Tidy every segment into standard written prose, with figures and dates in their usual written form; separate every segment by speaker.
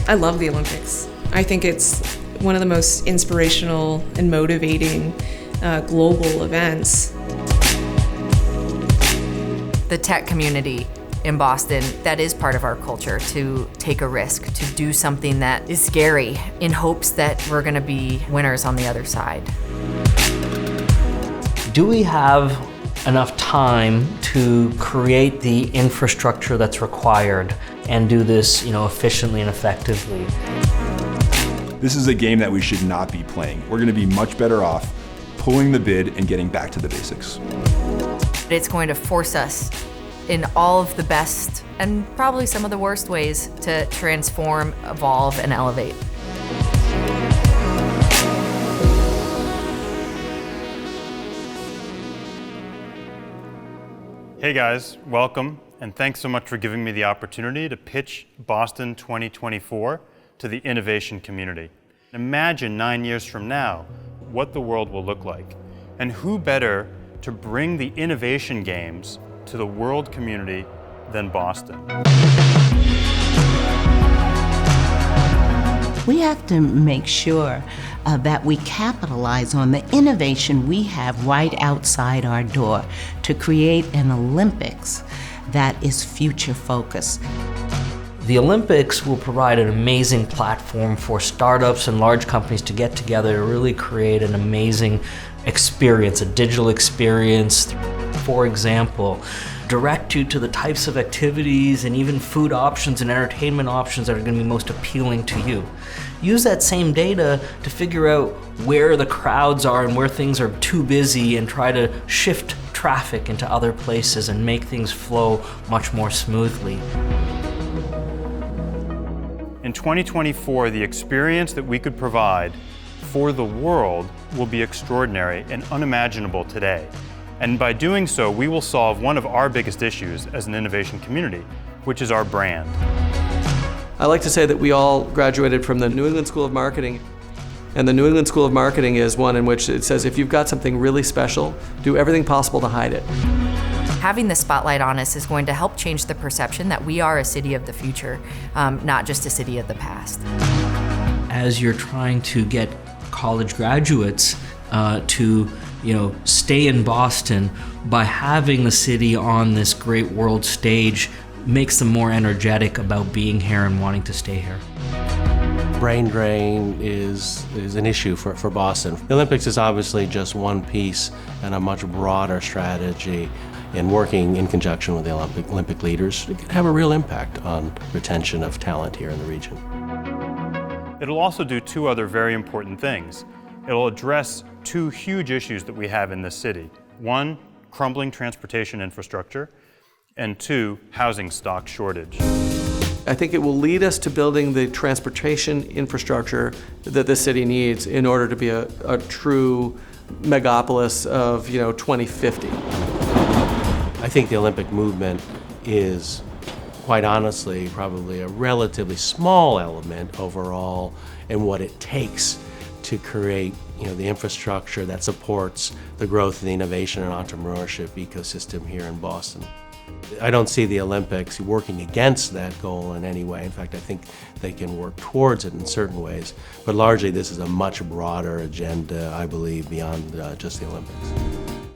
Speaker 1: I love the Olympics. I think it's one of the most inspirational and motivating global events.
Speaker 2: The tech community in Boston, that is part of our culture, to take a risk, to do something that is scary in hopes that we're going to be winners on the other side.
Speaker 3: Do we have enough time to create the infrastructure that's required and do this, efficiently and effectively?
Speaker 4: This is a game that we should not be playing. We're going to be much better off pulling the bid and getting back to the basics.
Speaker 2: It's going to force us in all of the best and probably some of the worst ways to transform, evolve, and elevate.
Speaker 5: Hey guys, welcome, and thanks so much for giving me the opportunity to pitch Boston 2024 to the innovation community. Imagine 9 years from now what the world will look like, and who better to bring the innovation games to the world community than Boston.
Speaker 6: We have to make sure that we capitalize on the innovation we have right outside our door to create an Olympics that is future focused.
Speaker 3: The Olympics will provide an amazing platform for startups and large companies to get together to really create an amazing experience, a digital experience. For example, direct you to the types of activities and even food options and entertainment options that are going to be most appealing to you. Use that same data to figure out where the crowds are and where things are too busy and try to shift traffic into other places and make things flow much more smoothly.
Speaker 5: In 2024, the experience that we could provide for the world will be extraordinary and unimaginable today. And by doing so, we will solve one of our biggest issues as an innovation community, which is our brand.
Speaker 7: I like to say that we all graduated from the New England School of Marketing. And the New England School of Marketing is one in which it says if you've got something really special, do everything possible to hide it.
Speaker 2: Having the spotlight on us is going to help change the perception that we are a city of the future, not just a city of the past.
Speaker 3: As you're trying to get college graduates to stay in Boston, by having the city on this great world stage makes them more energetic about being here and wanting to stay here.
Speaker 8: Brain drain is an issue for Boston. The Olympics is obviously just one piece and a much broader strategy, and working in conjunction with the Olympic leaders, it can have a real impact on retention of talent here in the region.
Speaker 5: It'll also do two other very important things. It'll address two huge issues that we have in this city. One, crumbling transportation infrastructure, and two, housing stock shortage.
Speaker 7: I think it will lead us to building the transportation infrastructure that this city needs in order to be a true megapolis of 2050.
Speaker 8: I think the Olympic movement is, quite honestly, probably a relatively small element overall in what it takes to create the infrastructure that supports the growth and the innovation and entrepreneurship ecosystem here in Boston. I don't see the Olympics working against that goal in any way. In fact, I think they can work towards it in certain ways. But largely, this is a much broader agenda, I believe, beyond just the Olympics.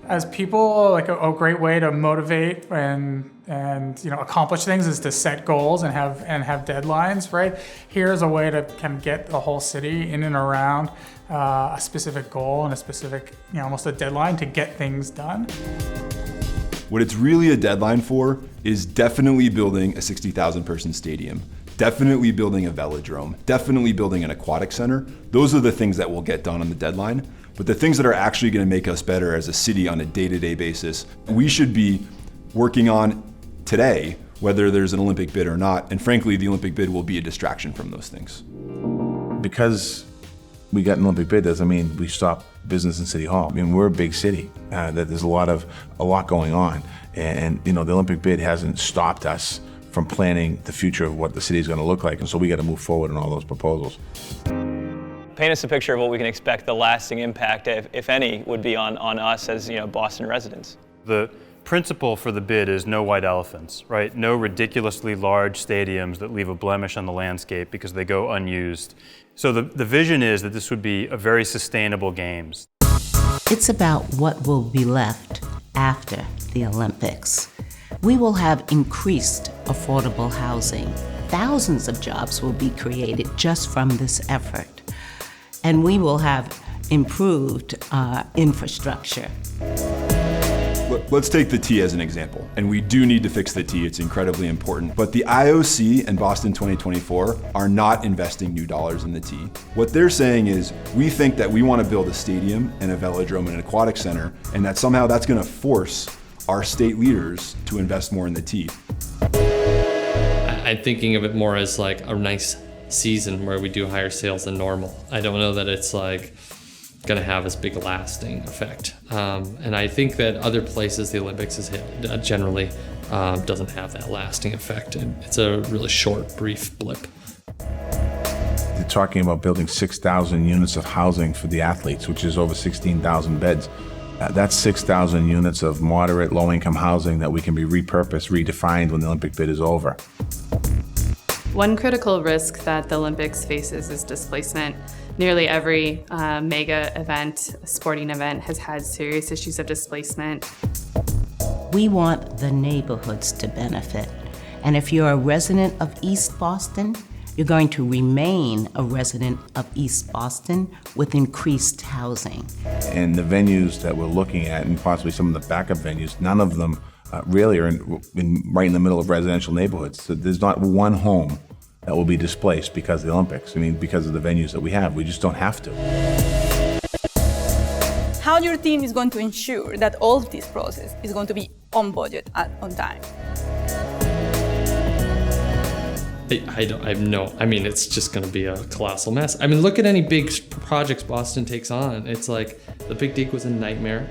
Speaker 9: As people, a great way to motivate and accomplish things is to set goals and have deadlines, right? Here's a way to kind of get the whole city in and around a specific goal and a specific, almost a deadline to get things done.
Speaker 4: What it's really a deadline for is definitely building a 60,000 person stadium, definitely building a velodrome, definitely building an aquatic center. Those are the things that will get done on the deadline. But the things that are actually going to make us better as a city on a day-to-day basis, we should be working on today, whether there's an Olympic bid or not. And frankly, the Olympic bid will be a distraction from those things.
Speaker 10: Because we got an Olympic bid doesn't mean we stop business in City Hall. I mean, we're a big city, that there's a lot going on. And the Olympic bid hasn't stopped us from planning the future of what the city is going to look like. And so we got to move forward on all those proposals.
Speaker 11: Paint us a picture of what we can expect the lasting impact, if any, would be on us as Boston residents.
Speaker 5: The principle for the bid is no white elephants, right? No ridiculously large stadiums that leave a blemish on the landscape because they go unused. So the vision is that this would be a very sustainable games.
Speaker 6: It's about what will be left after the Olympics. We will have increased affordable housing. Thousands of jobs will be created just from this effort. And we will have improved infrastructure.
Speaker 4: Let's take the T as an example. And we do need to fix the T, it's incredibly important. But the IOC and Boston 2024 are not investing new dollars in the T. What they're saying is, we think that we want to build a stadium and a velodrome and an aquatic center, and that somehow that's going to force our state leaders to invest more in the T.
Speaker 12: I'm thinking of it more as like a nice season where we do higher sales than normal. I don't know that it's like gonna have as big a lasting effect. And I think that other places the Olympics has hit generally doesn't have that lasting effect. It's a really short, brief blip.
Speaker 10: They're talking about building 6,000 units of housing for the athletes, which is over 16,000 beds. That's 6,000 units of moderate, low-income housing that we can be repurposed, redefined when the Olympic bid is over.
Speaker 13: One critical risk that the Olympics faces is displacement. Nearly every mega event, sporting event, has had serious issues of displacement.
Speaker 6: We want the neighborhoods to benefit. And if you're a resident of East Boston, you're going to remain a resident of East Boston with increased housing.
Speaker 10: And the venues that we're looking at, and possibly some of the backup venues, none of them really are right in the middle of residential neighborhoods. So there's not one home that will be displaced because of the Olympics. I mean, because of the venues that we have. We just don't have to.
Speaker 14: How your team is going to ensure that all of this process is going to be on budget and on time?
Speaker 12: I mean, it's just going to be a colossal mess. I mean, look at any big projects Boston takes on. It's like the Big Dig was a nightmare.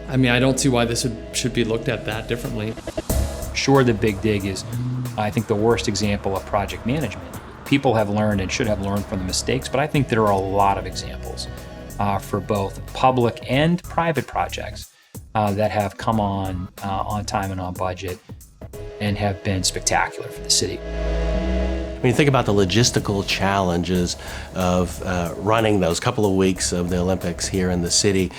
Speaker 12: I mean, I don't see why this should be looked at that differently.
Speaker 15: Sure, the Big Dig is, I think, the worst example of project management. People have learned and should have learned from the mistakes, but I think there are a lot of examples for both public and private projects that have come on time and on budget and have been spectacular for the city.
Speaker 8: When you think about the logistical challenges of running those couple of weeks of the Olympics here in the city,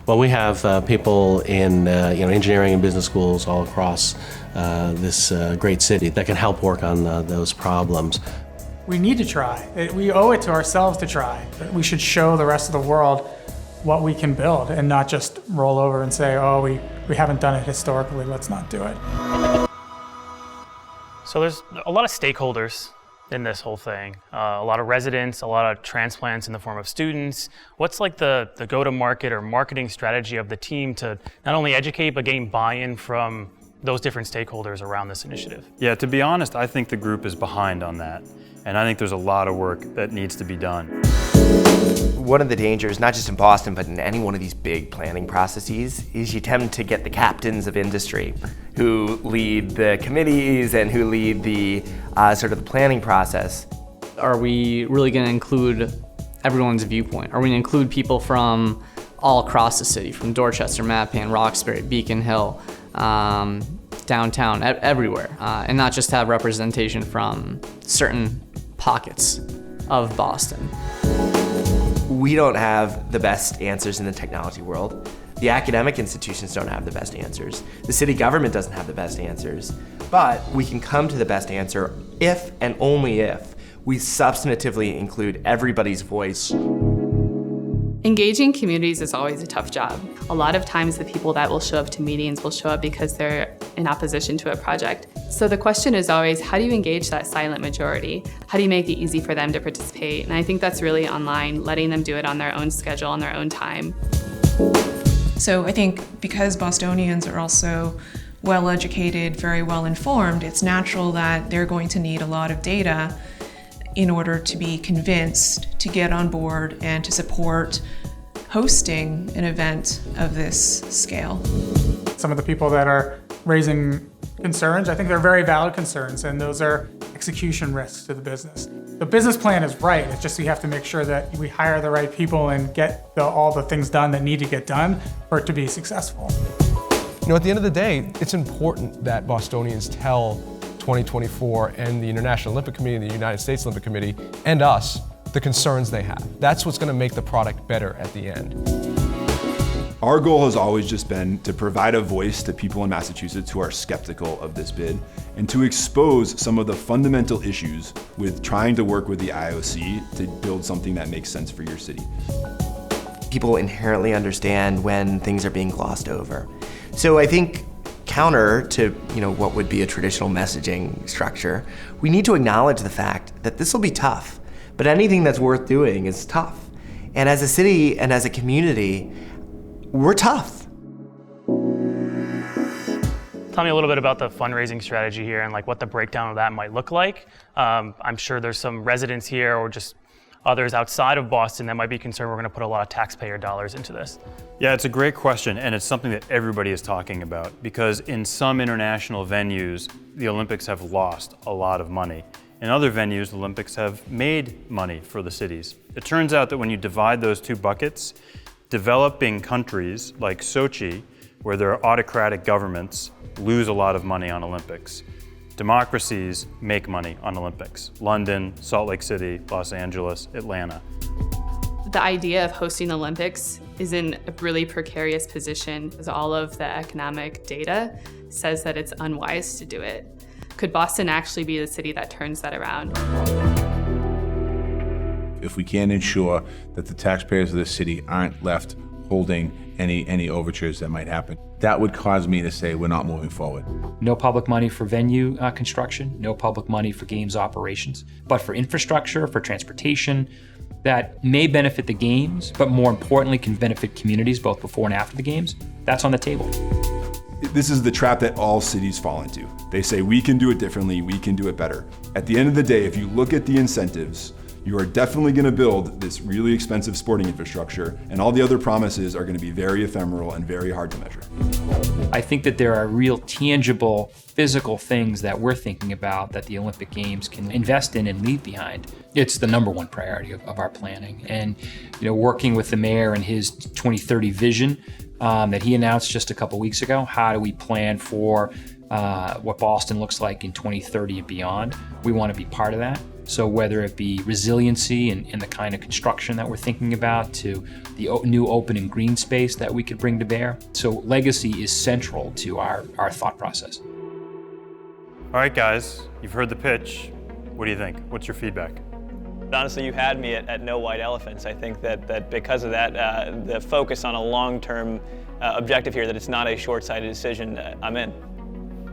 Speaker 8: well, we have people in engineering and business schools all across this great city that can help work on those problems.
Speaker 9: We need to try. We owe it to ourselves to try. We should show the rest of the world what we can build and not just roll over and say, oh, we haven't done it historically, let's not do it.
Speaker 16: So there's a lot of stakeholders in this whole thing. A lot of residents, a lot of transplants in the form of students. What's like the go-to-market or marketing strategy of the team to not only educate, but gain buy-in from those different stakeholders around this initiative?
Speaker 5: Yeah, to be honest, I think the group is behind on that. And I think there's a lot of work that needs to be done.
Speaker 17: One of the dangers, not just in Boston, but in any one of these big planning processes, is you tend to get the captains of industry who lead the committees and who lead the sort of the planning process.
Speaker 18: Are we really going to include everyone's viewpoint? Are we going to include people from all across the city, from Dorchester, Mattapan, Roxbury, Beacon Hill, downtown, everywhere, and not just have representation from certain pockets of Boston?
Speaker 17: We don't have the best answers in the technology world. The academic institutions don't have the best answers. The city government doesn't have the best answers. But we can come to the best answer if and only if we substantively include everybody's voice.
Speaker 13: Engaging communities is always a tough job. A lot of times the people that will show up to meetings will show up because they're in opposition to a project. So the question is always, how do you engage that silent majority? How do you make it easy for them to participate? And I think that's really online, letting them do it on their own schedule, on their own time.
Speaker 1: So I think because Bostonians are also well-educated, very well-informed, it's natural that they're going to need a lot of data in order to be convinced to get on board and to support hosting an event of this scale.
Speaker 9: Some of the people that are raising concerns, I think they're very valid concerns, and those are execution risks to the business. The business plan is right, it's just we have to make sure that we hire the right people and get all the things done that need to get done for it to be successful.
Speaker 19: know, at the end of the day, it's important that Bostonians tell 2024 and the International Olympic Committee, and the United States Olympic Committee, and us, the concerns they have. That's what's going to make the product better at the end.
Speaker 4: Our goal has always just been to provide a voice to people in Massachusetts who are skeptical of this bid and to expose some of the fundamental issues with trying to work with the IOC to build something that makes sense for your city.
Speaker 17: People inherently understand when things are being glossed over. So I think counter to what would be a traditional messaging structure, we need to acknowledge the fact that this will be tough, but anything that's worth doing is tough. And as a city and as a community, we're tough.
Speaker 16: Tell me a little bit about the fundraising strategy here and what the breakdown of that might look like. I'm sure there's some residents here or just others outside of Boston that might be concerned we're going to put a lot of taxpayer dollars into this.
Speaker 5: Yeah, it's a great question, and it's something that everybody is talking about because in some international venues, the Olympics have lost a lot of money. In other venues, the Olympics have made money for the cities. It turns out that when you divide those two buckets, developing countries like Sochi, where there are autocratic governments, lose a lot of money on Olympics. Democracies make money on Olympics. London, Salt Lake City, Los Angeles, Atlanta.
Speaker 13: The idea of hosting the Olympics is in a really precarious position because all of the economic data says that it's unwise to do it. Could Boston actually be the city that turns that around?
Speaker 10: If we can ensure that the taxpayers of this city aren't left holding any overtures that might happen, that would cause me to say we're not moving forward.
Speaker 15: No public money for venue construction, no public money for games operations, but for infrastructure, for transportation, that may benefit the games, but more importantly can benefit communities both before and after the games, that's on the table.
Speaker 4: This is the trap that all cities fall into. They say we can do it differently, we can do it better. At the end of the day, if you look at the incentives, you are definitely going to build this really expensive sporting infrastructure, and all the other promises are going to be very ephemeral and very hard to measure.
Speaker 15: I think that there are real tangible physical things that we're thinking about that the Olympic Games can invest in and leave behind. It's the number one priority of our planning. And working with the mayor and his 2030 vision that he announced just a couple weeks ago, how do we plan for what Boston looks like in 2030 and beyond? We want to be part of that. So whether it be resiliency and the kind of construction that we're thinking about to the new open and green space that we could bring to bear. So legacy is central to our thought process.
Speaker 5: All right, guys, you've heard the pitch. What do you think? What's your feedback?
Speaker 11: Honestly, you had me at no white elephants. I think that because of that, the focus on a long-term objective here, that it's not a short-sighted decision, I'm in.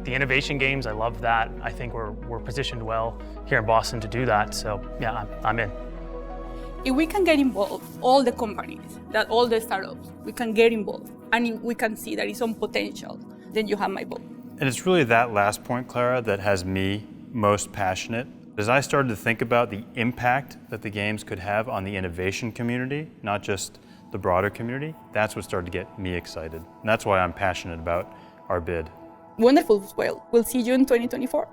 Speaker 16: The Innovation Games, I love that. I think we're positioned well here in Boston to do that. So yeah, I'm in.
Speaker 14: If we can get involved, all the companies, all the startups, we can get involved, and if we can see there is some potential, then you have my vote.
Speaker 5: And it's really that last point, Clara, that has me most passionate. As I started to think about the impact that the games could have on the innovation community, not just the broader community, that's what started to get me excited. And that's why I'm passionate about our bid.
Speaker 14: Wonderful. Well, we'll see you in 2024.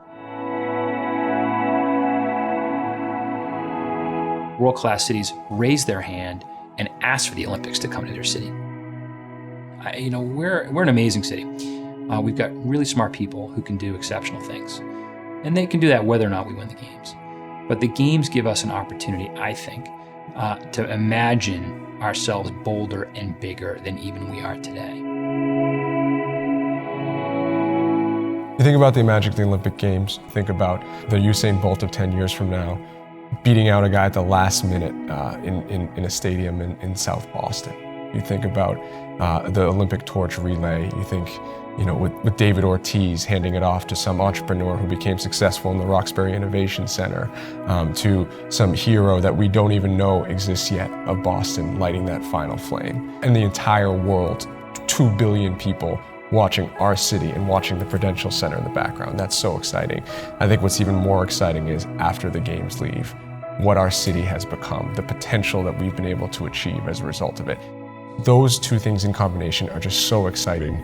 Speaker 15: World-class cities raise their hand and ask for the Olympics to come to their city. We're an amazing city. We've got really smart people who can do exceptional things. And they can do that whether or not we win the games. But the games give us an opportunity, I think, to imagine ourselves bolder and bigger than even we are today.
Speaker 19: You think about the magic of the Olympic Games, think about the Usain Bolt of 10 years from now, beating out a guy at the last minute in a stadium in South Boston. You think about the Olympic torch relay. You think, with David Ortiz handing it off to some entrepreneur who became successful in the Roxbury Innovation Center, to some hero that we don't even know exists yet of Boston lighting that final flame. And the entire world, 2 billion people watching our city and watching the Prudential Center in the background. That's so exciting. I think what's even more exciting is after the games leave, what our city has become, the potential that we've been able to achieve as a result of it. Those two things in combination are just so exciting.